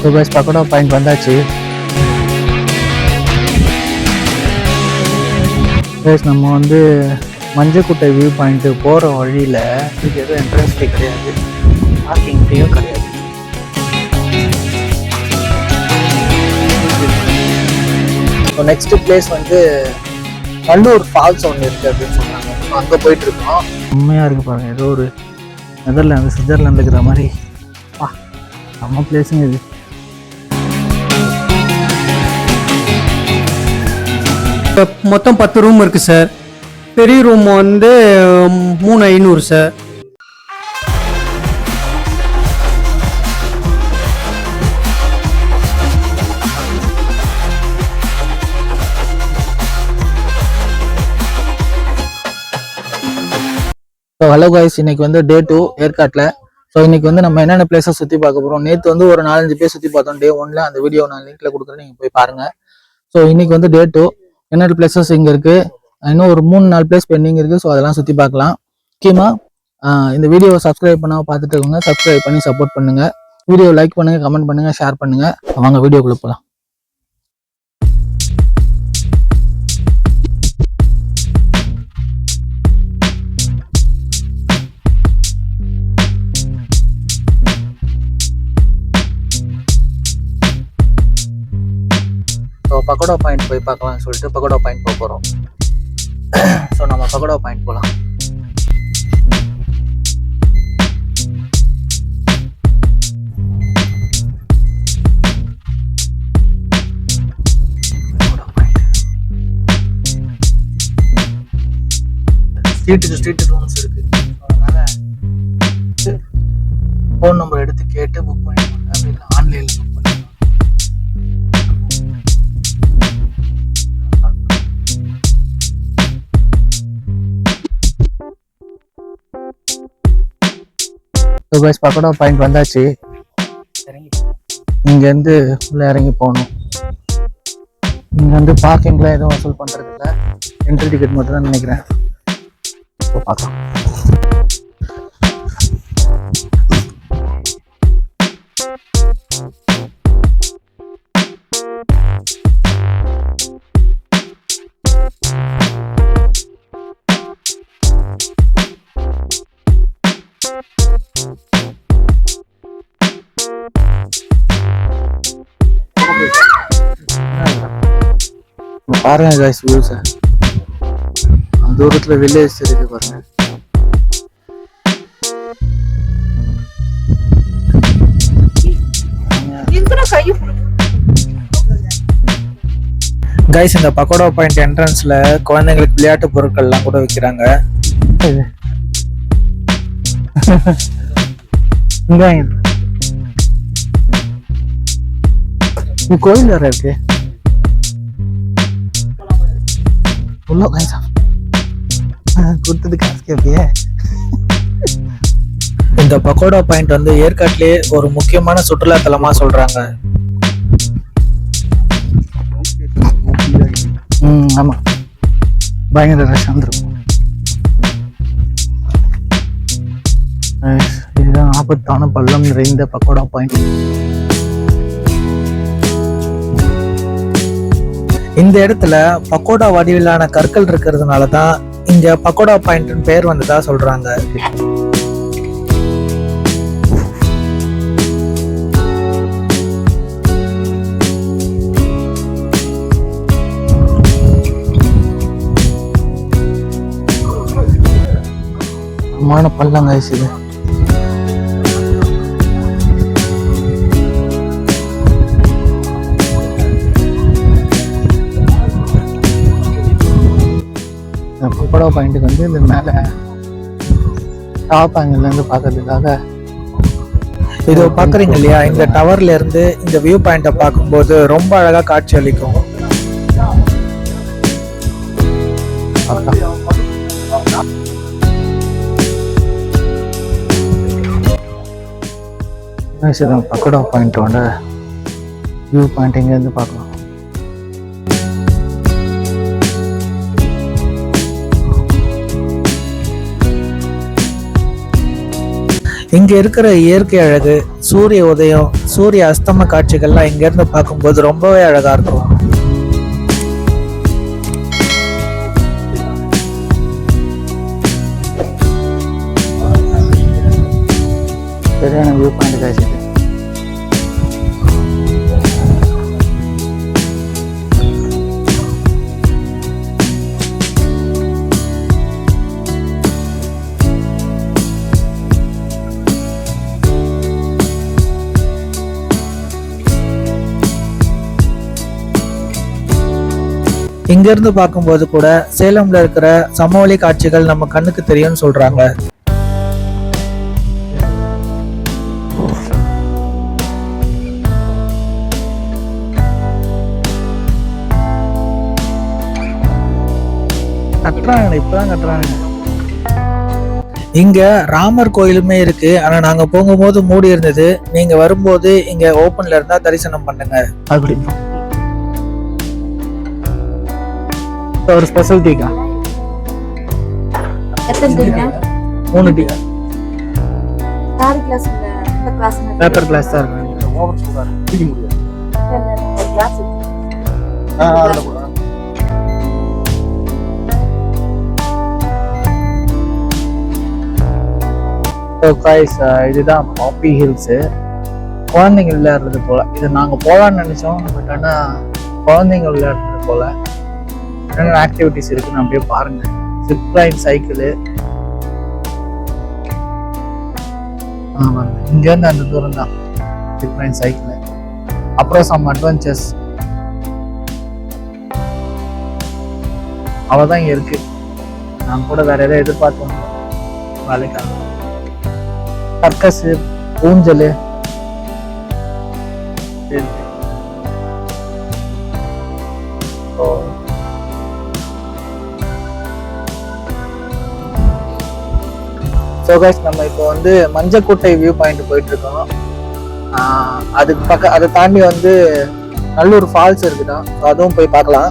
So guys pakoda point வந்தாச்சு. Guys நம்ம வந்து மஞ்சக்குட்டை வியூ பாயிண்ட்டு போகிற வழியில் இதுக்கு எதுவும் என்ட்ரன்ஸ் ஃபீ கிடையாது, பார்க்கிங் ஃபீயும் கிடையாது. ஸோ நெக்ஸ்ட் பிளேஸ் வந்து நல்லூர் ஃபால்ஸ் ஒன்று இருக்குது அப்படின்னு சொன்னாங்க. ஸோ அங்கே போயிட்டுருக்கோம். உண்மையாக இருக்குது பாருங்கள், ஏதோ ஒரு நெதர்லாந்து சுவிட்சர்லாந்து இருக்கிற மாதிரி. நம்ம பிளேஸுங்க இது. மொத்தம் 10 ரூம் இருக்குது சார். பெரிய ரூம் வந்து 3500 சார். ஸோ ஹலோ காய்ஸ், இன்னைக்கு வந்து டே 2 ஏற்காட்டில். ஸோ இன்னைக்கு வந்து நம்ம என்னென்ன பிளேஸை சுற்றி பார்க்க போகிறோம். நேற்று வந்து ஒரு 4-5 பேர் சுற்றி பார்த்தோம் டே 1ல். அந்த வீடியோ நான் லிங்க்ல கொடுக்குறேன், நீங்கள் போய் பாருங்கள். ஸோ இன்னைக்கு வந்து டே 2 என்னென்ன பிளேசஸ் இங்கே இருக்குது, இன்னும் ஒரு 3-4 பிளேஸ் பெண்டிங் இருக்குது. ஸோ அதெல்லாம் சுற்றி பார்க்கலாம். முக்கியமாக இந்த வீடியோவை சப்ஸ்கிரைப் பண்ணால் பார்த்துட்டு இருக்கோங்க, சப்ஸ்கிரைப் பண்ணி சப்போர்ட் பண்ணுங்கள். வீடியோ லைக் பண்ணுங்கள், கமெண்ட் பண்ணுங்கள், ஷேர் பண்ணுங்கள். வாங்க வீடியோக்குள்ளே போகலாம். ஸோ பக்கோடா பாயிண்ட் போய் பார்க்கலாம்னு சொல்லிட்டு பக்கோடா பாயிண்ட் போக போகிறோம். ஸோ நம்ம பக்கோடா பாயிண்ட் போகலாம். ஸ்ட்ரீட்டு ரூம்ஸ் இருக்கு. அதனால ஃபோன் நம்பர் எடுத்து கேட்டு புக் பண்ணிடுவாங்க, அப்படி இல்லை ஆன்லைனில் புக் பண்ணிடுவாங்க. ஸோ கைஸ் பக்கோடா பாயிண்ட் வந்தாச்சு. இங்கேருந்து உள்ளே இறங்கி போகணும். இங்கே வந்து பார்க்கிங்கில் எதுவும் வசூல் பண்ணுறது இல்லை, என்ட்ரி டிக்கெட் மட்டும் தான் நினைக்கிறேன். ஸோ பார்க்கலாம். பாருங்க கைஸ் வியூஸை, தூரத்துல வில்லேஜ் இருக்கு பாருங்க. கைஸ் இந்த பக்கோடா பாயிண்ட் என்ட்ரன்ஸ்ல குழந்தைங்களுக்கு விளையாட்டு பொருட்கள்லாம் கூட விற்கிறாங்க. கோயில் வேற இருக்கு. கொடுத்தது காசு கேப்பியே. இந்த பக்கோடா பாயிண்ட் வந்து ஏற்காட்டிலே ஒரு முக்கியமான சுற்றுலா தலமா சொல்றாங்க. ஆமா, பயங்கர ரஷ் வந்துருக்கும். இதுதான் ஆபத்தான பள்ளம் நிறைந்த பக்கோடா பாயிண்ட். இந்த இடத்துல பக்கோடா வடிவிலான கற்கள் இருக்கிறதுனால தான் இங்க பக்கோடா பாயிண்ட் பேர் வந்ததா சொல்றாங்க. பள்ளங்க இது. பக்கோடா பாயிண்ட்டுக்கு வந்து இந்த மேலே டாப் ஆங்கிள்லேருந்து பார்க்கறதுக்காக இதோ பார்க்குறீங்க இல்லையா, இந்த டவர்ல இருந்து இந்த வியூ பாயிண்ட்டை பார்க்கும்போது ரொம்ப அழகாக காட்சி அளிக்கும். பக்கோடா பாயிண்டோட வியூ பாயிண்ட் இங்கேருந்து பார்க்கலாம். இங்க இங்க இருக்கிற இயற்கை அழகு, சூரிய உதயம், சூரிய அஸ்தம காட்சிகள்லாம் இங்க இருந்து பார்க்கும்போது ரொம்பவே அழகா இருக்கும். சரியான வியூ பாயிண்ட் காய்ச்சி. இங்க இருந்து பார்க்கும்போது கூட சேலம்ல இருக்கிற சமவெளி காட்சிகள் நம்ம கண்ணுக்கு தெரியும்னு சொல்றாங்க. கட்டுறாங்க, இப்பதான் கட்டுறாங்க. இங்க ராமர் கோயிலுமே இருக்கு. ஆனா நாங்க போகும்போது மூடி இருந்தது. நீங்க வரும்போது இங்க ஓபன்ல இருந்தா தரிசனம் பண்ணுங்க. அப்படி ஒரு ஸ்பெஷல் டீக்கா? எத்தனை டீக்கா? 3 டீக்கா. யார் கிளாஸ் இல்ல? இந்த கிளாஸ் பேப்பர் கிளாஸ் தான் இருக்கு. ஓவர் சூப்பரா இருக்கு. பிடிக்க முடியாது. இல்ல கிளாஸ். அதுல போறா. So guys, இதுதான் பாப்பி ஹில்ஸ். குழந்தைங்க விளையாடுறது போல. இது நாங்க போலான்னு நினைச்சோம், பட் ஆனா குழந்தைங்க விளையாடுறது போல என்னென்ன ஆக்டிவிட்டிஸ் இருக்குன்னு அப்படியே பாருங்க. Zip line, cycle. ஆமாங்க, இங்க இருந்து அந்த தூரம் தான் ஜிப் லைன், சைக்கிள். அப்புறம் சம் அட்வென்ச்சர்ஸ் அவ்வளோதான் இங்க இருக்கு. நான் கூட வேற எதாவது எதிர்பார்த்தோம் வேலைக்காக. சர்க்கஸ், ஊஞ்சல். ஸோ கைஸ், நம்ம இப்போ வந்து மஞ்சக்கோட்டை வியூ பாயிண்ட் போயிட்டு இருக்கோம். அதுக்கு பக்கம் அதை தாண்டி வந்து நல்லூர் ஃபால்ஸ் இருக்குதான், அதுவும் போய் பார்க்கலாம்.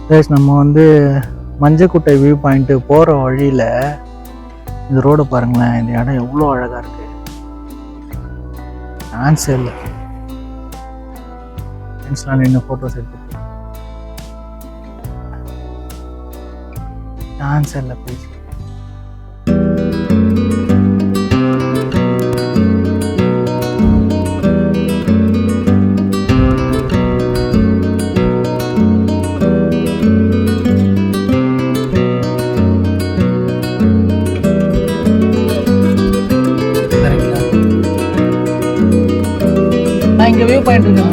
கைஸ், நம்ம வந்து மஞ்சக்கோட்டை வியூ பாயிண்ட் போகிற வழியில் இந்த ரோடு பாருங்களேன். இந்த இடம் எவ்வளோ அழகாக இருக்கு. ஆன்சர் இல்லை, ஃப்ரெண்ட்ஸ்லாம் நின்று ஃபோட்டோஸ் எடுத்துட்டு ஆன்சர் இல்லை ப்ளீஸ். இங்க வியூ பாயிண்ட் இருக்கு.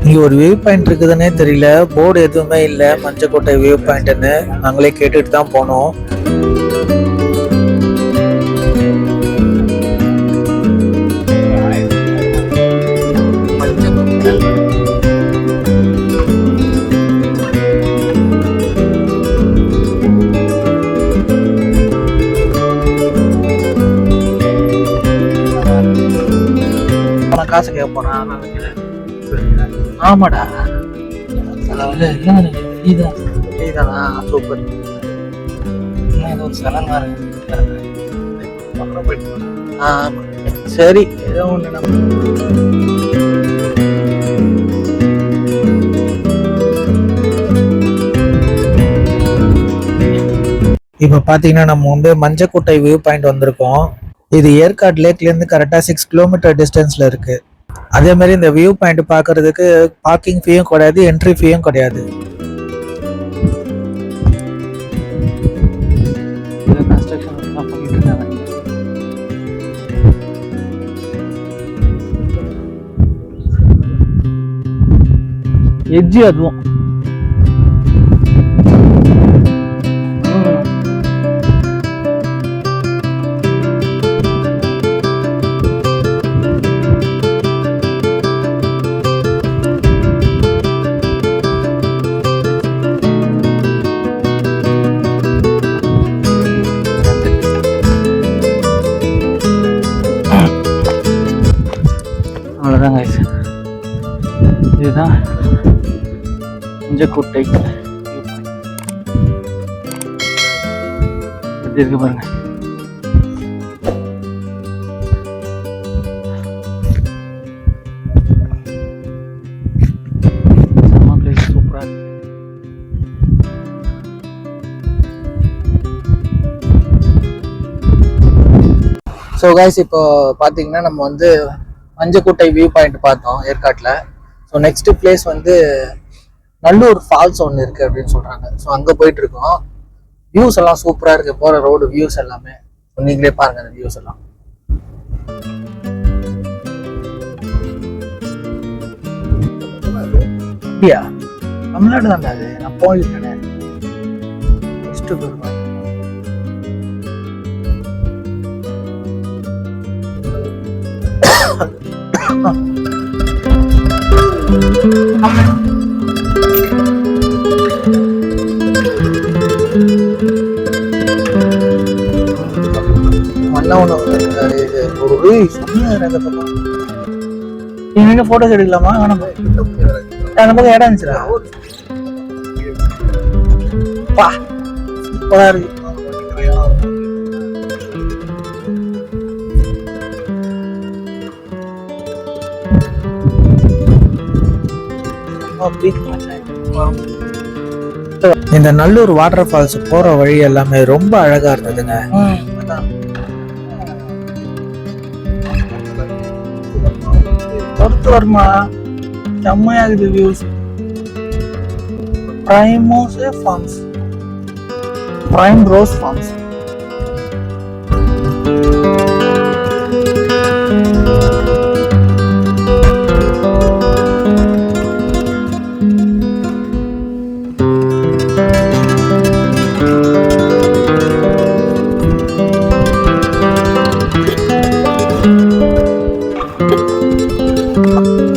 இங்க ஒரு வியூ பாயிண்ட் இருக்குதுன்னே தெரியல, போர்டு எதுவுமே இல்லை மஞ்சக்கோட்டை வியூ பாயிண்ட்னு. நாங்களே கேட்டுட்டு தான் போனோம். காசு கேட்க போறான். ஆமாடா, சூப்பர். சரி, ஏதோ ஒண்ணு. இப்ப பாத்தீங்கன்னா நம்ம வந்து மஞ்சக்கோட்டை வியூ பாயிண்ட் வந்திருக்கோம். இது ஏற்காடு லேக்ல இருந்து கரெக்டா 6 கிலோமீட்டர் டிஸ்டன்ஸ்ல இருக்கு. அதே மாதிரி இந்த வியூ பாயிண்ட் பாக்குறதுக்கு பார்க்கிங் ஃபீயும் கிடையாது, என்ட்ரி ஃபீயும் கிடையாது. எட்ஜி அதுவும் அவ்வளோதான். இதுதான் மஞ்சக்கோட்டை இருக்கு பாருங்க. செம்ம பிளேஸ், சூப்பரா இருக்கு. ஸோ கைஸ், இப்போ பார்த்தீங்கன்னா நம்ம வந்து மஞ்சக்குட்டை வியூ பாயிண்ட் பார்த்தோம் ஏற்காட்டில். ஸோ நெக்ஸ்ட் பிளேஸ் வந்து நல்லூர் ஃபால்ஸ் ஒன்று இருக்கு அப்படின்னு சொல்றாங்க. ஸோ அங்கே போயிட்டு இருக்கோம். வியூஸ் எல்லாம் சூப்பரா இருக்கு, போற ரோடு வியூஸ் எல்லாமே. நீங்களே பாருங்க அந்த வியூஸ் எல்லாம். அப்படியா? தமிழ்நாடு தான்டா அது, நான் போயிருக்கேன். நெக்ஸ்ட் போயிருக்கேன். போட்டோஸ் எடுக்கலாமா? நமக்கு இடம் இருந்துச்சுடா. சூப்பரா இருக்கு. இந்த நல்லூர் வாட்டர் ஃபால்ஸ் போற வழி எல்லாமே ரொம்ப அழகா இருந்ததுங்க. பொறுத்து வருமா, செம்மையா இருக்குது views. Prime Rose Farms.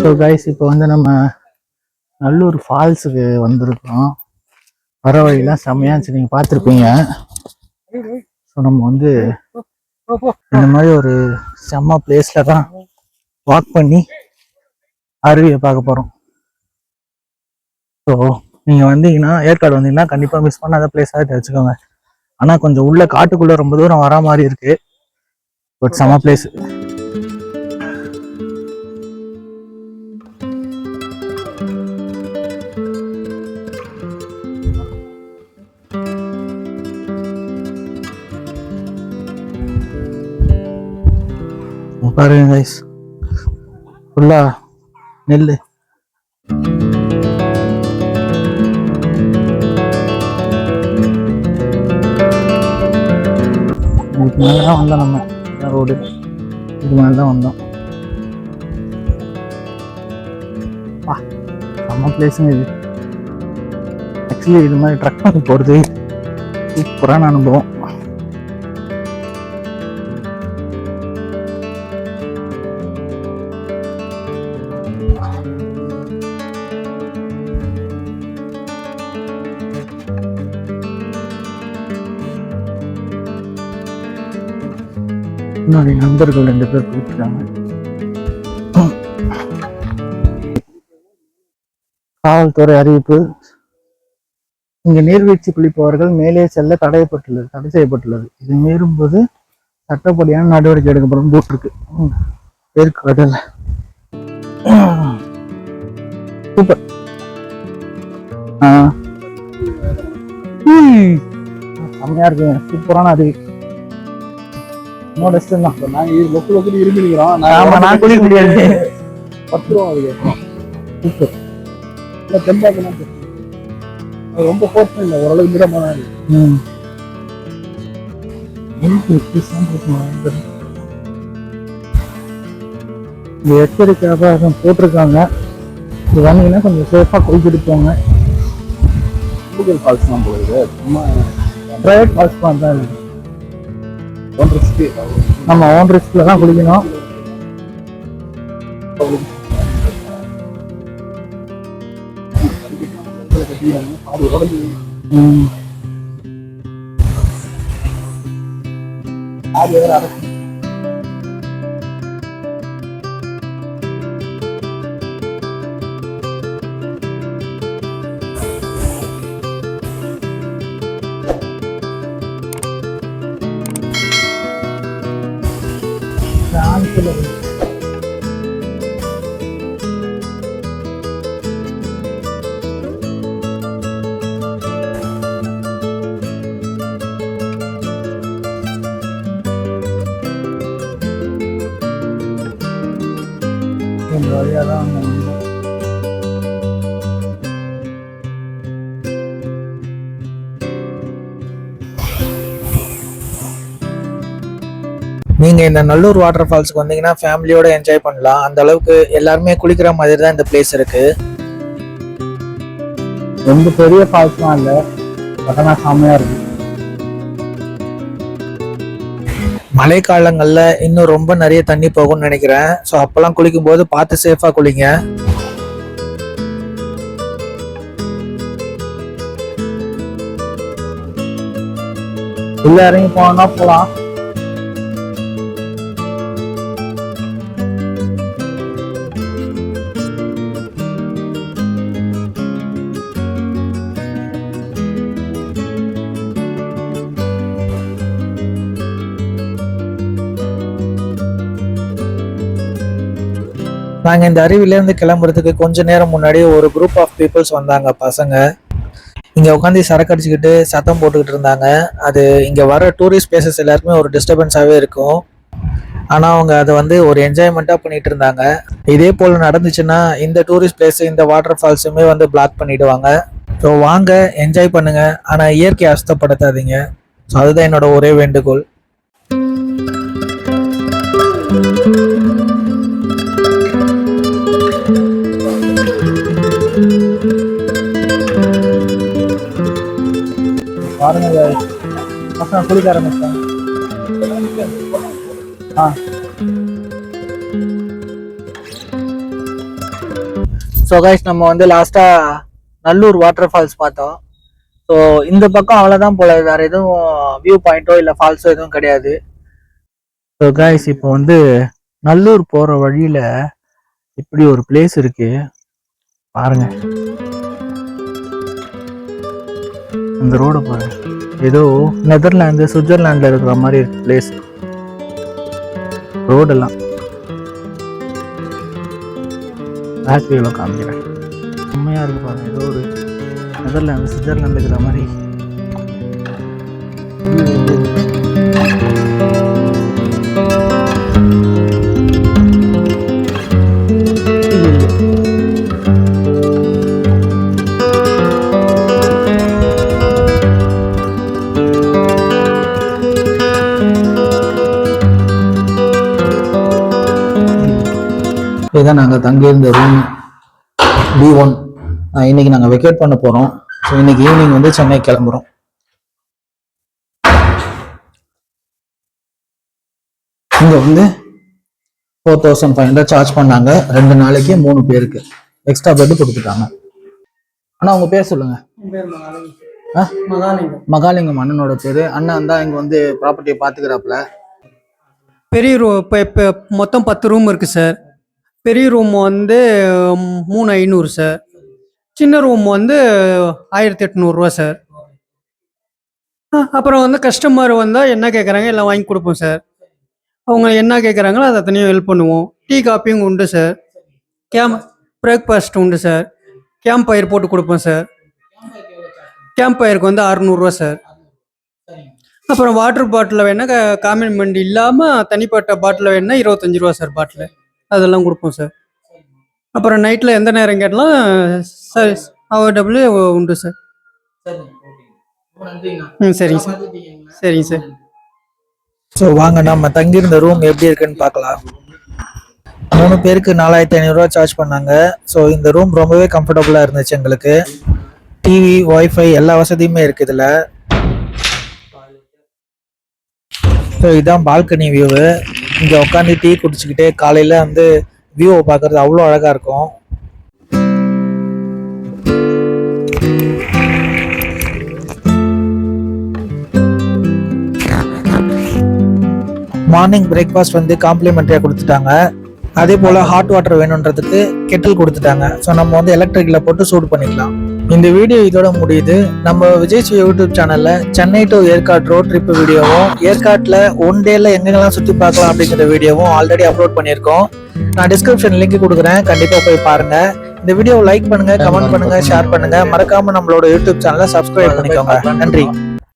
So guys, இப்போ வந்து நம்ம நல்லூர் ஃபால்ஸுக்கு வந்திருக்கோம். வர வழியெல்லாம் செம்மையா இருந்துச்சு, நீங்கள் பார்த்துருப்பீங்க. ஸோ நம்ம வந்து இந்த மாதிரி ஒரு செம்ம பிளேஸ்ல தான் வாக் பண்ணி அருவியை பார்க்க போகிறோம். ஸோ நீங்கள் வந்தீங்கன்னா, ஏற்காடு வந்தீங்கன்னா கண்டிப்பாக மிஸ் பண்ணாத பிளேஸாக தெரிஞ்சுக்கோங்க. ஆனால் கொஞ்சம் உள்ள காட்டுக்குள்ளே ரொம்ப தூரம் வர மாதிரி இருக்கு. பட் செம்ம பிளேஸ். பாருங்க கைஸ், ஃபுல்லா நெல். இதுக்கு மேலதான் வந்தோம் நம்ம ரோடு. இதுக்கு மேலதான் வந்தோம். செம்ம பிளேஸுங்க இது. ஆக்சுவலி இது மாதிரி ட்ரக் பண்ணி போறது சூப்பரான அனுபவம். என்னுடைய நண்பர்கள் 2 பேர் போயிட்டுருக்காங்க. காவல்துறை அறிவிப்பு: இங்கு நீர்வீழ்ச்சி குளிப்பவர்கள் மேலே செல்ல தடை செய்யப்பட்டுள்ளது. இது மீறும்போது சட்டப்படியான நடவடிக்கை எடுக்கப்படும் போட்டிருக்கு. ஏற்காடுல சூப்பர். செம்மையா இருக்கு, சூப்பரான அருவி. நான் குளிக்க முடியாது. 10 ரூபா சூப்பர். ரொம்ப போர்ஷன் இல்லை, ஓரளவு மிதமான எச்சரிக்கையாக போட்டிருக்காங்க. இது வந்தீங்கன்னா கொஞ்சம் சேஃபா குளிச்சுட்டு போங்க. கூகுள் ஃபால்ஸ் தான் போகுது, பிரைவேட் ஃபால்ஸ் தான் இருக்கு. நம்ம ஓன் ரிஸ்க்ல தான் குளிக்கணும். இந்த வழியாக தான் அவங்க வந்து நீங்க இந்த நல்லூர் வாட்டர் ஃபால்ஸ்க்கு வந்தீங்கன்னா ஃபேமிலியோட என்ஜாய் பண்ணலாம். அந்த அளவுக்கு எல்லாருமே குளிக்கிற மாதிரி தான் இந்த பிளேஸ் இருக்கு. ரொம்ப பெரிய ஃபால்ஸ்லாம் இல்லை, பட் ஆனால் செம்மையா இருக்கு. மழை காலங்கள்ல இன்னும் ரொம்ப நிறைய தண்ணி போகும்னு நினைக்கிறேன். ஸோ அப்பெல்லாம் குளிக்கும் போது பார்த்து சேஃபா குளிங்க. உள்ள இறங்கி போனோம்னா போலாம். நாங்க இந்த அருவிலேருந்து கிளம்புறதுக்கு கொஞ்ச நேரம் முன்னாடி ஒரு குரூப் ஆஃப் பீப்புள்ஸ் வந்தாங்க. பசங்க இங்க உட்காந்து சரக்கு அடிச்சுக்கிட்டு சத்தம் போட்டுக்கிட்டு இருந்தாங்க. அது இங்க வர டூரிஸ்ட் பிளேசஸ் எல்லாருக்குமே ஒரு டிஸ்டர்பன்ஸாவே இருக்கும். ஆனா அவங்க அதை வந்து ஒரு என்ஜாய்மெண்ட்டா பண்ணிட்டு இருந்தாங்க. இதே போல நடந்துச்சுன்னா இந்த டூரிஸ்ட் பிளேஸ், இந்த வாட்டர் ஃபால்ஸுமே வந்து பிளாக் பண்ணிடுவாங்க. ஸோ வாங்க, என்ஜாய் பண்ணுங்க, ஆனா இயற்கையை அசுத்தப்படுத்தாதீங்க. ஸோ அதுதான் என்னோட ஒரே வேண்டுகோள். பாருங்க, பசங்க குளிக்க ஆரம்பிச்சாங்க. ஸோ கைஸ், நம்ம வந்து லாஸ்டா நல்லூர் வாட்டர் ஃபால்ஸ் பார்த்தோம். ஸோ இந்த பக்கம் அவ்வளோதான் போல, வேற எதுவும் வியூ பாயிண்டோ இல்லை ஃபால்ஸோ எதுவும் கிடையாது. ஸோ கைஸ், இப்போ வந்து நல்லூர் போற வழியில இப்படி ஒரு பிளேஸ் இருக்கு பாருங்க. இந்த ரோடு பாருங்க, ஏதோ நெதர்லாந்து சுவிட்சர்லாந்துல இருக்கிற மாதிரி இருக்கு பிளேஸ். ரோடெல்லாம் பேக் வியூல காமிக்கிறேன். உண்மையா இருக்கு பாருங்க, ஏதோ ஒரு நெதர்லாந்து சுவிட்சர்லாந்து இருக்கிற மாதிரி. இதுதான் நாங்கள் தங்கியிருந்த ரூம் B1. இன்னைக்கு நாங்கள் வெக்கேட் பண்ண போகிறோம். ஸோ இன்னைக்கு ஈவினிங் வந்து சென்னை கிளம்புறோம். இங்கே வந்து 4500 சார்ஜ் பண்ணாங்க. 2 நாளைக்கு 3 பேருக்கு எக்ஸ்ட்ரா பெட் கொடுத்துட்டாங்க. ஆனால் உங்கள் பேர் சொல்லுங்க. மகாலிங்கம் அண்ணனோட பேர். அண்ணன் தான் இங்கே வந்து ப்ராப்பர்ட்டியை பார்த்துக்கிறாப்புல. பெரிய ரூம் இப்போ மொத்தம் 10 ரூம் இருக்குது சார். பெரிய ரூம் வந்து 3500 சார். சின்ன ரூம் வந்து 1800 ரூபா சார். அப்புறம் வந்து கஸ்டமர் வந்தால் என்ன கேட்குறாங்க எல்லாம் வாங்கி கொடுப்போம் சார். அவங்க என்ன கேட்குறாங்களோ அதை அத்தனையும் ஹெல்ப் பண்ணுவோம். டீ காப்பியும் உண்டு சார். பிரேக்ஃபாஸ்ட் உண்டு சார். கேம்ப் ஃபயர் போட்டு கொடுப்போம் சார். கேம்ப் ஃபயருக்கு வந்து 600 ரூபா சார். அப்புறம் வாட்டர் பாட்டில் வேணால் காம்ப்ளிமெண்ட் இல்லாமல் தனிப்பட்ட பாட்டில் வேணால் 25 ரூபா சார் பாட்டில். அதெல்லாம் கொடுப்போம் சார். அப்புறம் நைட்டில் எந்த நேரம் கேட்டாலும் சார் அவைலபிள் உண்டு சார். சரிங்க சார். சரிங்க சார். ஸோ வாங்க, நம்ம தங்கியிருந்த ரூம் எப்படி இருக்குன்னு பார்க்கலாம். 3 பேருக்கு 4500 ரூபா சார்ஜ் பண்ணாங்க. ஸோ இந்த ரூம் ரொம்பவே கம்ஃபர்டபுளாக இருந்துச்சு எங்களுக்கு. டிவி, ஒய்ஃபை எல்லா வசதியுமே இருக்கு இதில். ஸோ இதுதான் பால்கனி வியூவு. இங்கே உட்காந்து டீ குடிச்சுக்கிட்டே காலையில் வந்து வியூவை பார்க்கறது அவ்வளோ அழகாக இருக்கும். மார்னிங் பிரேக்ஃபாஸ்ட் வந்து காம்ப்ளிமெண்ட்ரியாக கொடுத்துட்டாங்க. அதே போல் ஹாட் வாட்டர் வேணுன்றதுக்கு கெட்டில் கொடுத்துட்டாங்க. ஸோ நம்ம வந்து எலக்ட்ரிக்கில் போட்டு சூடு பண்ணிக்கலாம். இந்த வீடியோ இதோட முடியுது. நம்ம விஜய் யூடியூப் சேனல்ல Chennai to Yercaud road trip வீடியோவும் ஏற்காட்டில் ஒன் டேல எங்கெங்கெல்லாம் சுற்றி பார்க்கலாம் அப்படிங்கிற வீடியோவும் ஆல்ரெடி அப்லோட் பண்ணியிருக்கோம். நான் டிஸ்கிரிப்ஷன் லிங்க் கொடுக்குறேன், கண்டிப்பாக போய் பாருங்க. இந்த வீடியோவை லைக் பண்ணுங்க, கமெண்ட் பண்ணுங்க, ஷேர் பண்ணுங்க. மறக்காம நம்மளோட யூடியூப் சேனலை சப்ஸ்கிரைப் பண்ணிக்கோங்க. நன்றி.